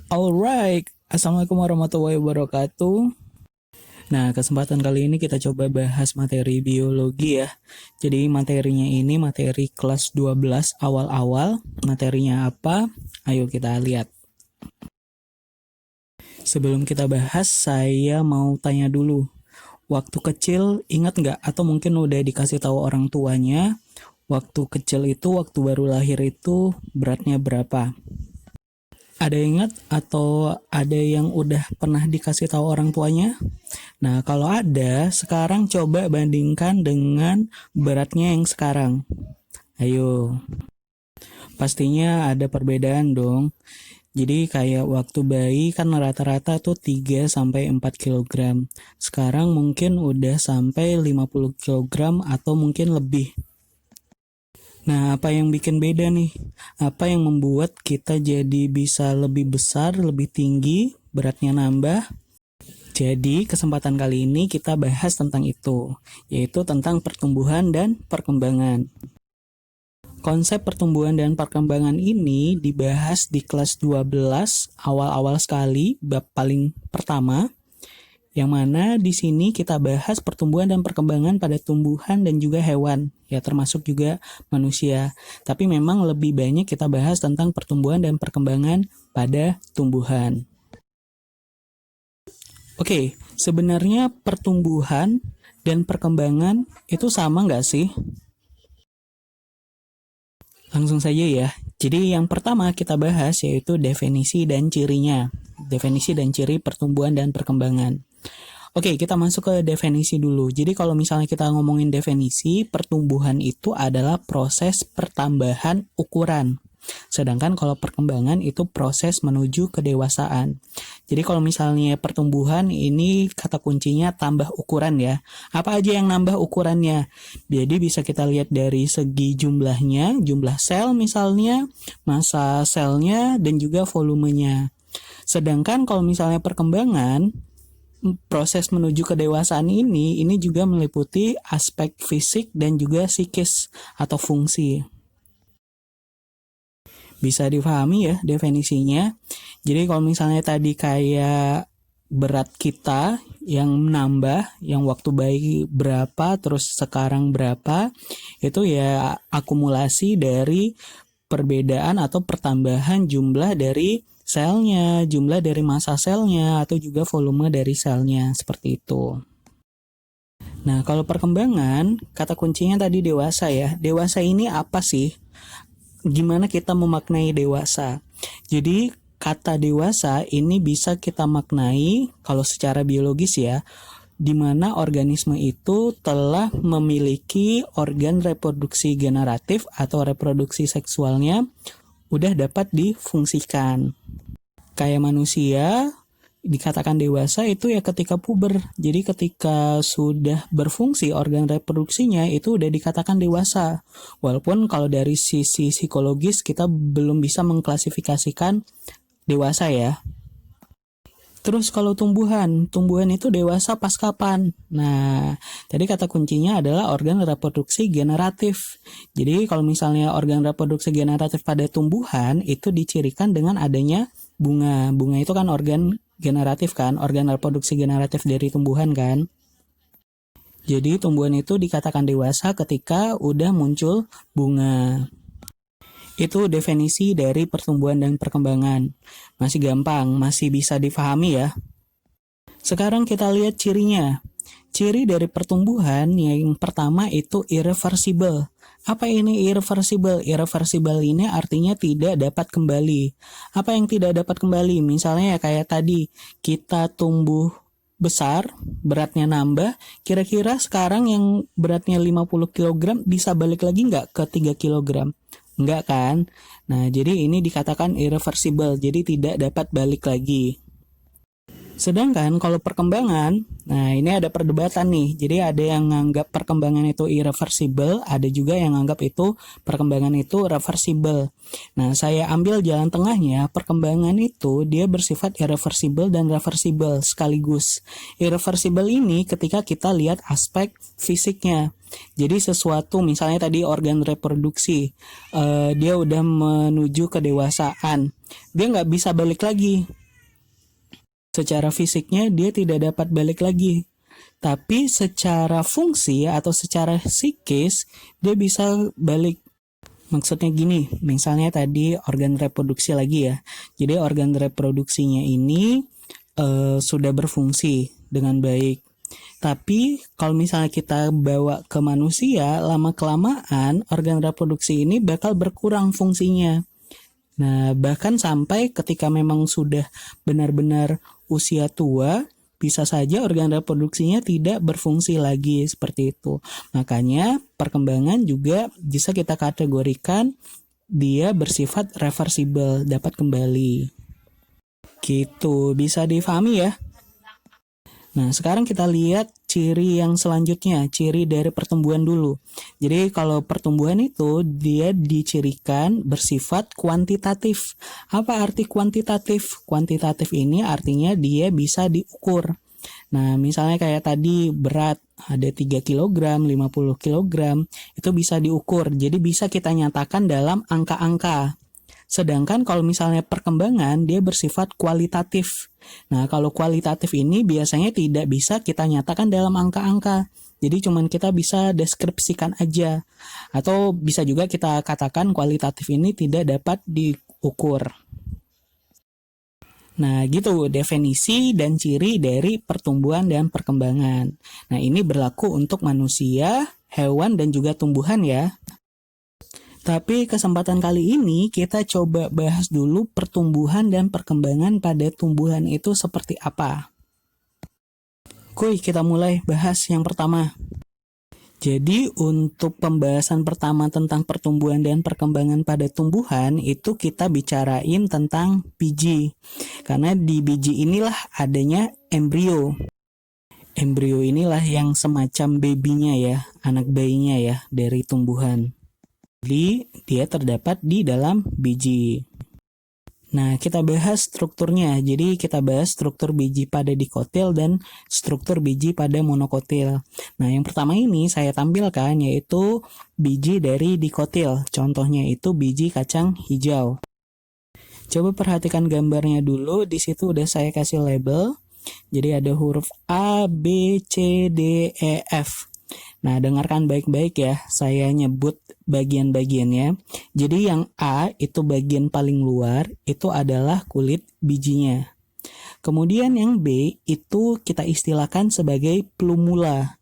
Alright, Assalamualaikum warahmatullahi wabarakatuh. Nah, kesempatan kali ini kita coba bahas materi biologi ya. Jadi materinya ini materi kelas 12 awal-awal. Materinya apa? Ayo kita lihat. Sebelum kita bahas, saya mau tanya dulu. Waktu kecil ingat nggak? Atau mungkin udah dikasih tahu orang tuanya, waktu kecil itu, waktu baru lahir itu beratnya berapa? Ada yang ingat atau ada yang udah pernah dikasih tahu orang tuanya? Nah, kalau ada, sekarang coba bandingkan dengan beratnya yang sekarang. Ayo, pastinya ada perbedaan dong. Jadi kayak waktu bayi kan rata-rata tuh 3 sampai 4 kilogram. Sekarang mungkin udah sampai 50 kilogram atau mungkin lebih. Nah, apa yang bikin beda nih? Apa yang membuat kita jadi bisa lebih besar, lebih tinggi, beratnya nambah? Jadi, kesempatan kali ini kita bahas tentang itu, yaitu tentang pertumbuhan dan perkembangan. Konsep pertumbuhan dan perkembangan ini dibahas di kelas 12 awal-awal sekali, bab paling pertama, yang mana di sini kita bahas pertumbuhan dan perkembangan pada tumbuhan dan juga hewan, ya termasuk juga manusia. Tapi memang lebih banyak kita bahas tentang pertumbuhan dan perkembangan pada tumbuhan. Oke, sebenarnya pertumbuhan dan perkembangan itu sama nggak sih? Langsung saja ya. Jadi yang pertama kita bahas yaitu definisi dan cirinya. Definisi dan ciri pertumbuhan dan perkembangan. Oke, kita masuk ke definisi dulu. Jadi kalau misalnya kita ngomongin definisi, pertumbuhan itu adalah proses pertambahan ukuran. Sedangkan kalau perkembangan itu proses menuju kedewasaan. Jadi kalau misalnya pertumbuhan ini kata kuncinya tambah ukuran ya. Apa aja yang nambah ukurannya? Jadi bisa kita lihat dari segi jumlahnya, jumlah sel misalnya, massa selnya, dan juga volumenya. Sedangkan kalau misalnya perkembangan, proses menuju kedewasaan ini juga meliputi aspek fisik dan juga psikis atau fungsi. Bisa difahami ya definisinya. Jadi kalau misalnya tadi kayak berat kita yang menambah, yang waktu bayi berapa, terus sekarang berapa, itu ya akumulasi dari perbedaan atau pertambahan jumlah dari selnya, jumlah dari massa selnya, atau juga volume dari selnya, seperti itu. Nah, kalau perkembangan, kata kuncinya tadi dewasa ya. Dewasa ini apa sih? Gimana kita memaknai dewasa? Jadi kata dewasa ini bisa kita maknai kalau secara biologis ya, di mana organisme itu telah memiliki organ reproduksi generatif atau reproduksi seksualnya udah dapat difungsikan. Kayak manusia dikatakan dewasa itu ya ketika puber. Jadi ketika sudah berfungsi organ reproduksinya itu udah dikatakan dewasa. Walaupun kalau dari sisi psikologis kita belum bisa mengklasifikasikan dewasa ya. Terus kalau tumbuhan itu dewasa pas kapan? Nah, tadi kata kuncinya adalah organ reproduksi generatif. Jadi kalau misalnya organ reproduksi generatif pada tumbuhan itu dicirikan dengan adanya bunga. Bunga itu kan organ generatif kan, organ reproduksi generatif dari tumbuhan kan. Jadi tumbuhan itu dikatakan dewasa ketika udah muncul bunga. Itu definisi dari pertumbuhan dan perkembangan. Masih gampang, masih bisa difahami ya. Sekarang kita lihat cirinya. Ciri dari pertumbuhan yang pertama itu irreversible. Apa ini irreversible? Irreversible ini artinya tidak dapat kembali. Apa yang tidak dapat kembali? Misalnya ya kayak tadi, kita tumbuh besar, beratnya nambah, kira-kira sekarang yang beratnya 50 kg bisa balik lagi nggak ke 3 kg? Enggak kan? Nah, jadi ini dikatakan irreversible, jadi tidak dapat balik lagi. Sedangkan kalau perkembangan, nah ini ada perdebatan nih. Jadi ada yang nganggap perkembangan itu irreversible, ada juga yang nganggap itu perkembangan itu reversible. Nah, saya ambil jalan tengahnya, perkembangan itu dia bersifat irreversible dan reversible sekaligus. Irreversible ini ketika kita lihat aspek fisiknya. Jadi sesuatu misalnya tadi organ reproduksi, dia udah menuju kedewasaan, dia nggak bisa balik lagi. Secara fisiknya dia tidak dapat balik lagi. Tapi secara fungsi atau secara psikis dia bisa balik. Maksudnya gini, misalnya tadi organ reproduksi lagi ya. Jadi organ reproduksinya ini sudah berfungsi dengan baik. Tapi kalau misalnya kita bawa ke manusia, lama-kelamaan organ reproduksi ini bakal berkurang fungsinya. Nah, bahkan sampai ketika memang sudah benar-benar usia tua, bisa saja organ reproduksinya tidak berfungsi lagi seperti itu. Makanya perkembangan juga bisa kita kategorikan dia bersifat reversible, dapat kembali. Gitu, bisa difahami ya? Nah, sekarang kita lihat ciri yang selanjutnya, ciri dari pertumbuhan dulu. Jadi kalau pertumbuhan itu dia dicirikan bersifat kuantitatif. Apa arti kuantitatif? Kuantitatif ini artinya dia bisa diukur. Nah, misalnya kayak tadi berat ada 3 kg, 50 kg, itu bisa diukur. Jadi bisa kita nyatakan dalam angka-angka. Sedangkan kalau misalnya perkembangan dia bersifat kualitatif. Nah, kalau kualitatif ini biasanya tidak bisa kita nyatakan dalam angka-angka. Jadi cuman kita bisa deskripsikan aja. Atau bisa juga kita katakan kualitatif ini tidak dapat diukur. Nah, gitu definisi dan ciri dari pertumbuhan dan perkembangan. Nah, ini berlaku untuk manusia, hewan, dan juga tumbuhan ya. Tapi kesempatan kali ini kita coba bahas dulu pertumbuhan dan perkembangan pada tumbuhan itu seperti apa. Kuy, kita mulai bahas yang pertama. Jadi untuk pembahasan pertama tentang pertumbuhan dan perkembangan pada tumbuhan itu kita bicarain tentang biji. Karena di biji inilah adanya embrio. Embrio inilah yang semacam babynya ya, anak bayinya ya dari tumbuhan. Jadi dia terdapat di dalam biji. Nah, kita bahas strukturnya. Jadi kita bahas struktur biji pada dikotil dan struktur biji pada monokotil. Nah, yang pertama ini saya tampilkan yaitu biji dari dikotil. Contohnya itu biji kacang hijau. Coba perhatikan gambarnya dulu. Di situ udah saya kasih label. Jadi ada huruf A, B, C, D, E, F. Nah, dengarkan baik-baik ya, saya nyebut bagian-bagiannya. Jadi yang A itu bagian paling luar, itu adalah kulit bijinya. Kemudian yang B itu kita istilahkan sebagai plumula.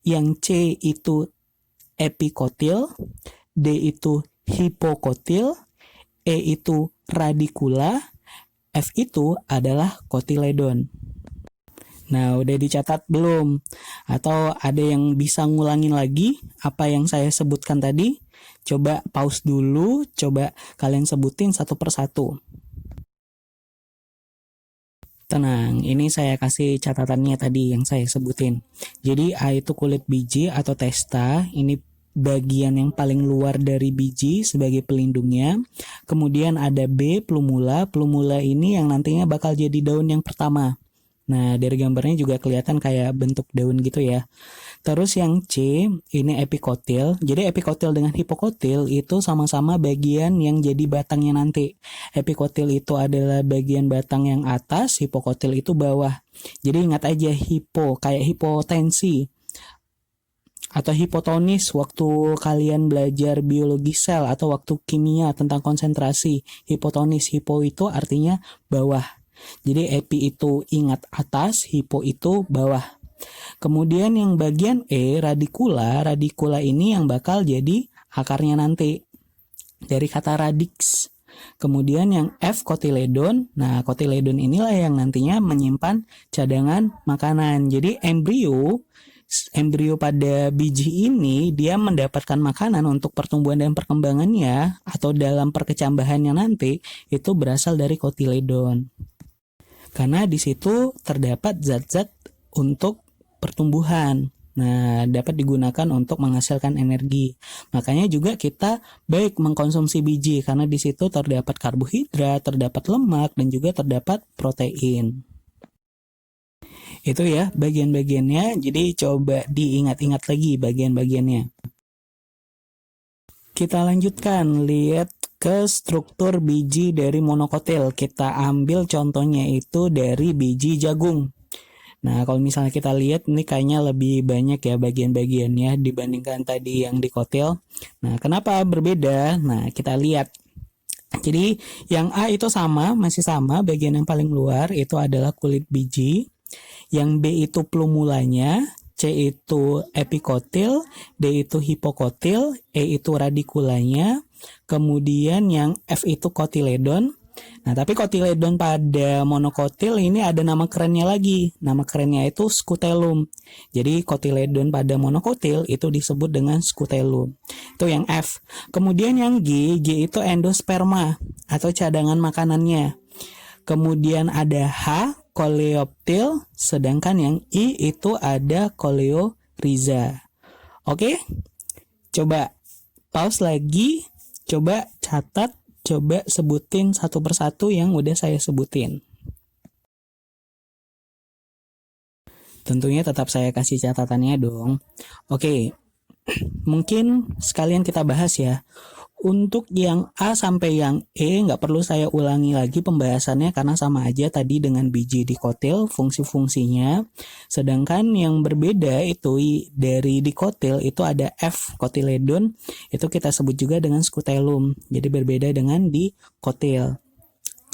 Yang C itu epikotil, D itu hipokotil, E itu radikula, F itu adalah kotiledon. Nah, udah dicatat belum? Atau ada yang bisa ngulangin lagi apa yang saya sebutkan tadi? Coba pause dulu, coba kalian sebutin satu persatu. Tenang, ini saya kasih catatannya tadi yang saya sebutin. Jadi A itu kulit biji atau testa, ini bagian yang paling luar dari biji sebagai pelindungnya. Kemudian ada B, plumula. Plumula ini yang nantinya bakal jadi daun yang pertama. Nah, dari gambarnya juga kelihatan kayak bentuk daun gitu ya. Terus yang C, ini epikotil. Jadi epikotil dengan hipokotil itu sama-sama bagian yang jadi batangnya nanti. Epikotil itu adalah bagian batang yang atas, hipokotil itu bawah. Jadi ingat aja hipo, kayak hipotensi. Atau hipotonis waktu kalian belajar biologi sel atau waktu kimia tentang konsentrasi. Hipotonis, hipo itu artinya bawah. Jadi epi itu ingat atas, hipo itu bawah. Kemudian yang bagian E, radikula. Radikula ini yang bakal jadi akarnya nanti. Dari kata radix. Kemudian yang F, kotiledon. Nah, kotiledon inilah yang nantinya menyimpan cadangan makanan. Jadi embrio pada biji ini dia mendapatkan makanan untuk pertumbuhan dan perkembangannya atau dalam perkecambahannya nanti itu berasal dari kotiledon. Karena di situ terdapat zat-zat untuk pertumbuhan. Nah, dapat digunakan untuk menghasilkan energi. Makanya juga kita baik mengkonsumsi biji karena di situ terdapat karbohidrat, terdapat lemak, dan juga terdapat protein. Itu ya bagian-bagiannya, jadi coba diingat-ingat lagi bagian-bagiannya. Kita lanjutkan, lihat ke struktur biji dari monokotil. Kita ambil contohnya itu dari biji jagung. Nah, kalau misalnya kita lihat ini kayaknya lebih banyak ya bagian-bagiannya dibandingkan tadi yang dikotil. Nah, kenapa berbeda? Nah, kita lihat. Jadi, yang A itu sama, masih sama, bagian yang paling luar itu adalah kulit biji. Yang B itu plumulanya, C itu epikotil, D itu hipokotil, E itu radikulanya, kemudian yang F itu kotiledon. Nah, tapi kotiledon pada monokotil ini ada nama kerennya lagi. Nama kerennya itu scutellum. Jadi kotiledon pada monokotil itu disebut dengan scutellum. Itu yang F. Kemudian yang G itu endosperma atau cadangan makanannya. Kemudian ada H, coleoptil, sedangkan yang I itu ada coleorhiza. Oke? Coba pause lagi, coba catat, coba sebutin satu persatu yang udah saya sebutin. Tentunya tetap saya kasih catatannya dong. Oke, mungkin sekalian kita bahas ya. Untuk yang A sampai yang E nggak perlu saya ulangi lagi pembahasannya karena sama aja tadi dengan biji dikotil fungsi-fungsinya. Sedangkan yang berbeda itu dari dikotil itu ada F kotiledon, itu kita sebut juga dengan scutellum. Jadi berbeda dengan dikotil.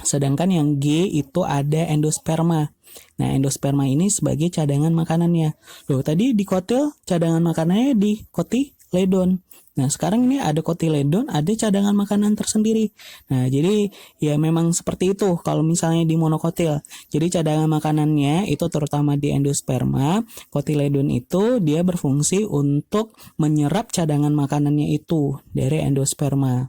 Sedangkan yang G itu ada endosperma. Nah, endosperma ini sebagai cadangan makanannya. Loh, tadi dikotil cadangan makanannya di kotiledon. Nah, sekarang ini ada kotiledon, ada cadangan makanan tersendiri. Nah, jadi ya memang seperti itu kalau misalnya di monokotil. Jadi cadangan makanannya itu terutama di endosperma, kotiledon itu dia berfungsi untuk menyerap cadangan makanannya itu dari endosperma.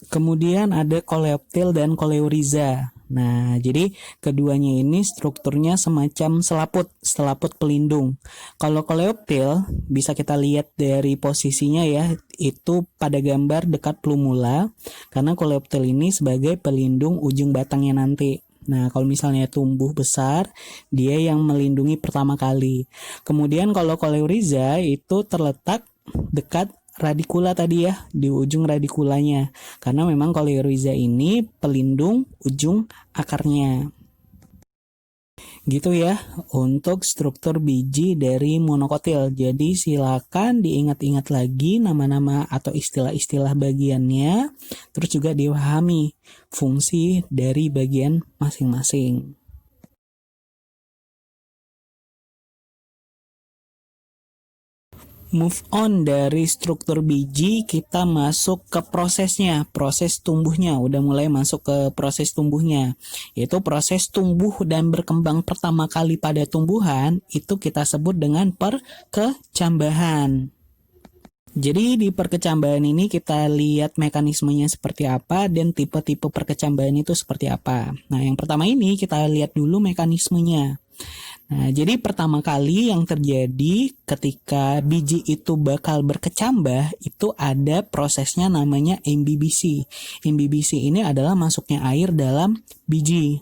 Kemudian ada coleoptil dan coleorhiza. Nah, jadi keduanya ini strukturnya semacam selaput pelindung. Kalau coleoptil bisa kita lihat dari posisinya ya, itu pada gambar dekat plumula, karena coleoptil ini sebagai pelindung ujung batangnya nanti. Nah, kalau misalnya tumbuh besar, dia yang melindungi pertama kali. Kemudian kalau coleorhiza itu terletak dekat radikula tadi ya, di ujung radikulanya. Karena memang coleorhiza ini pelindung ujung akarnya. Gitu ya untuk struktur biji dari monokotil. Jadi silakan diingat-ingat lagi nama-nama atau istilah-istilah bagiannya, terus juga dipahami fungsi dari bagian masing-masing. Move on dari struktur biji, kita masuk ke prosesnya, proses tumbuhnya. Udah mulai masuk ke proses tumbuhnya, yaitu proses tumbuh dan berkembang pertama kali pada tumbuhan, itu kita sebut dengan perkecambahan. Jadi di perkecambahan ini kita lihat mekanismenya seperti apa dan tipe-tipe perkecambahan itu seperti apa. Nah, yang pertama ini kita lihat dulu mekanismenya. Nah, jadi pertama kali yang terjadi ketika biji itu bakal berkecambah, itu ada prosesnya namanya imbibisi. Imbibisi ini adalah masuknya air dalam biji.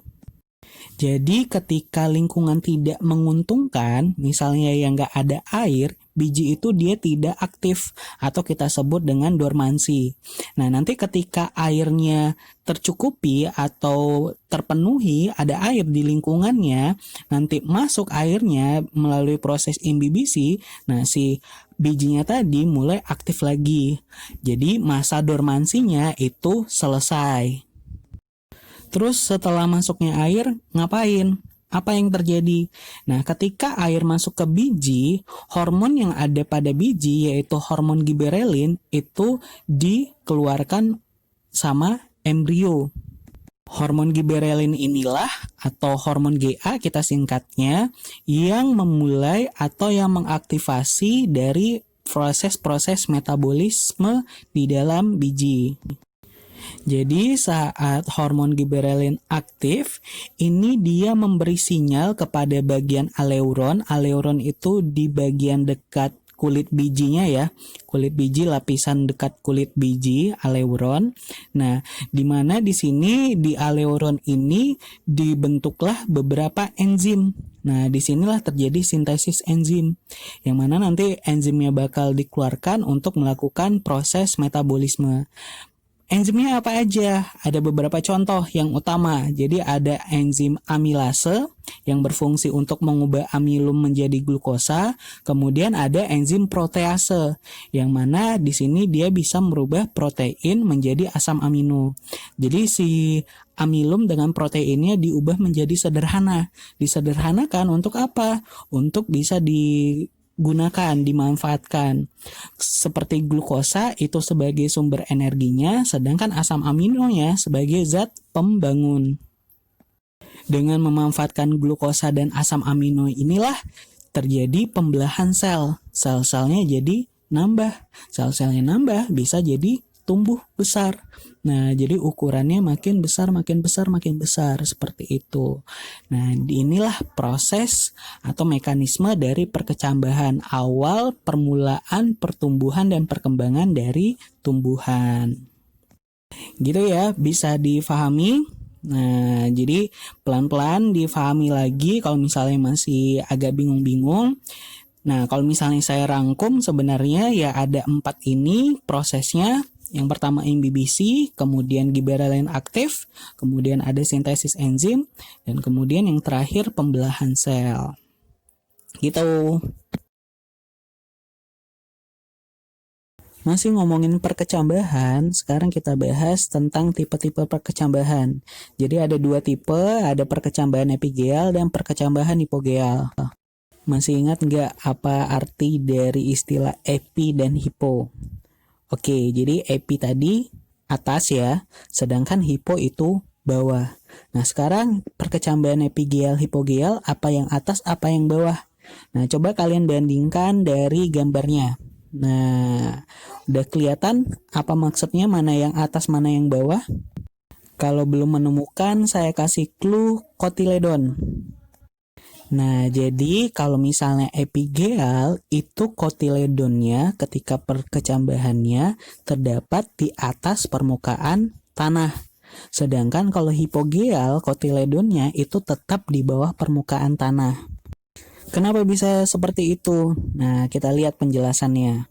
Jadi ketika lingkungan tidak menguntungkan, misalnya yang nggak ada air, biji itu dia tidak aktif atau kita sebut dengan dormansi. Nah, nanti ketika airnya tercukupi atau terpenuhi, ada air di lingkungannya, nanti masuk airnya melalui proses imbibisi, nah si bijinya tadi mulai aktif lagi. Jadi masa dormansinya itu selesai. Terus setelah masuknya air, ngapain? Apa yang terjadi? Nah, ketika air masuk ke biji, hormon yang ada pada biji, yaitu hormon giberelin, itu dikeluarkan sama embrio. Hormon giberelin inilah, atau hormon GA kita singkatnya, yang memulai atau yang mengaktifasi dari proses-proses metabolisme di dalam biji. Jadi saat hormon giberelin aktif, ini dia memberi sinyal kepada bagian aleuron. Aleuron itu di bagian dekat kulit bijinya ya. Kulit biji, lapisan dekat kulit biji, aleuron. Nah, di mana di sini di aleuron ini dibentuklah beberapa enzim. Nah, disinilah terjadi sintesis enzim, yang mana nanti enzimnya bakal dikeluarkan untuk melakukan proses metabolisme. Enzimnya apa aja? Ada beberapa contoh yang utama. Jadi ada enzim amilase yang berfungsi untuk mengubah amilum menjadi glukosa. Kemudian ada enzim protease yang mana di sini dia bisa merubah protein menjadi asam amino. Jadi si amilum dengan proteinnya diubah menjadi sederhana. Disederhanakan untuk apa? Untuk bisa digunakan, dimanfaatkan. Seperti glukosa itu sebagai sumber energinya, sedangkan asam aminonya sebagai zat pembangun. Dengan memanfaatkan glukosa dan asam amino inilah terjadi pembelahan sel. Sel-selnya jadi nambah. Sel-selnya nambah bisa jadi tumbuh besar. Nah, jadi ukurannya makin besar, makin besar, makin besar, seperti itu. Nah, inilah proses atau mekanisme dari perkecambahan, awal permulaan pertumbuhan dan perkembangan dari tumbuhan. Gitu ya, bisa difahami. Nah, jadi pelan-pelan difahami lagi kalau misalnya masih agak bingung-bingung. Nah, kalau misalnya saya rangkum sebenarnya ya ada 4 ini prosesnya. Yang pertama MBBC, kemudian giberelin aktif, kemudian ada sintesis enzim, dan kemudian yang terakhir pembelahan sel. Gitu. Masih ngomongin perkecambahan, sekarang kita bahas tentang tipe-tipe perkecambahan. Jadi ada 2 tipe, ada perkecambahan epigeal dan perkecambahan hipogeal. Masih ingat nggak apa arti dari istilah epi dan hipo? Oke, jadi epi tadi atas ya, sedangkan hipo itu bawah. Nah, sekarang perkecambahan epigeal hipogeal, apa yang atas, apa yang bawah. Nah, coba kalian bandingkan dari gambarnya. Nah, udah kelihatan apa maksudnya, mana yang atas, mana yang bawah? Kalau belum menemukan, saya kasih clue kotiledon. Nah, jadi kalau misalnya epigeal itu kotiledonnya ketika perkecambahannya terdapat di atas permukaan tanah. Sedangkan kalau hipogeal kotiledonnya itu tetap di bawah permukaan tanah. Kenapa bisa seperti itu? Nah, kita lihat penjelasannya.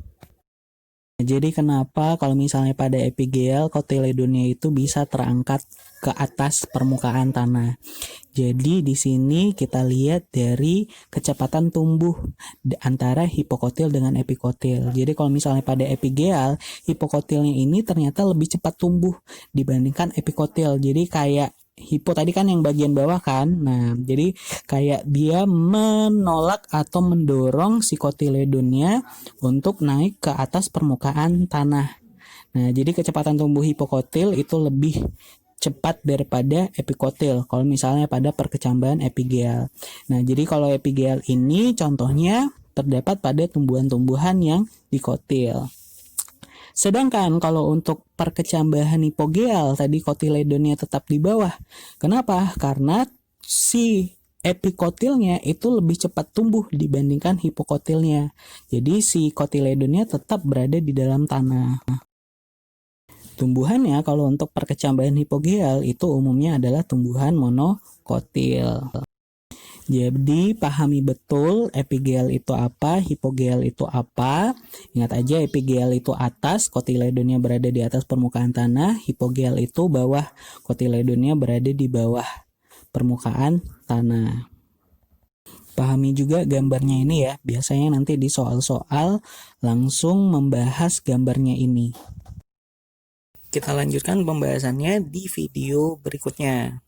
Jadi kenapa kalau misalnya pada epigeal kotiledonnya itu bisa terangkat ke atas permukaan tanah. Jadi di sini kita lihat dari kecepatan tumbuh antara hipokotil dengan epikotil. Jadi kalau misalnya pada epigeal, hipokotilnya ini ternyata lebih cepat tumbuh dibandingkan epikotil. Jadi kayak hipo tadi kan yang bagian bawah kan. Nah, jadi kayak dia menolak atau mendorong si kotiledonnya untuk naik ke atas permukaan tanah. Nah, jadi kecepatan tumbuh hipokotil itu lebih cepat daripada epikotil kalau misalnya pada perkecambahan epigeal. Nah, jadi kalau epigeal ini contohnya terdapat pada tumbuhan-tumbuhan yang dikotil. Sedangkan kalau untuk perkecambahan hipogeal tadi kotiledonnya tetap di bawah. Kenapa? Karena si epikotilnya itu lebih cepat tumbuh dibandingkan hipokotilnya. Jadi si kotiledonnya tetap berada di dalam tanah. Tumbuhannya kalau untuk perkecambahan hipogeal itu umumnya adalah tumbuhan monokotil. Jadi pahami betul epigeal itu apa, hipogeal itu apa. Ingat aja epigeal itu atas, kotiledonnya berada di atas permukaan tanah. Hipogeal itu bawah, kotiledonnya berada di bawah permukaan tanah. Pahami juga gambarnya ini ya. Biasanya nanti di soal-soal langsung membahas gambarnya ini. Kita lanjutkan pembahasannya di video berikutnya.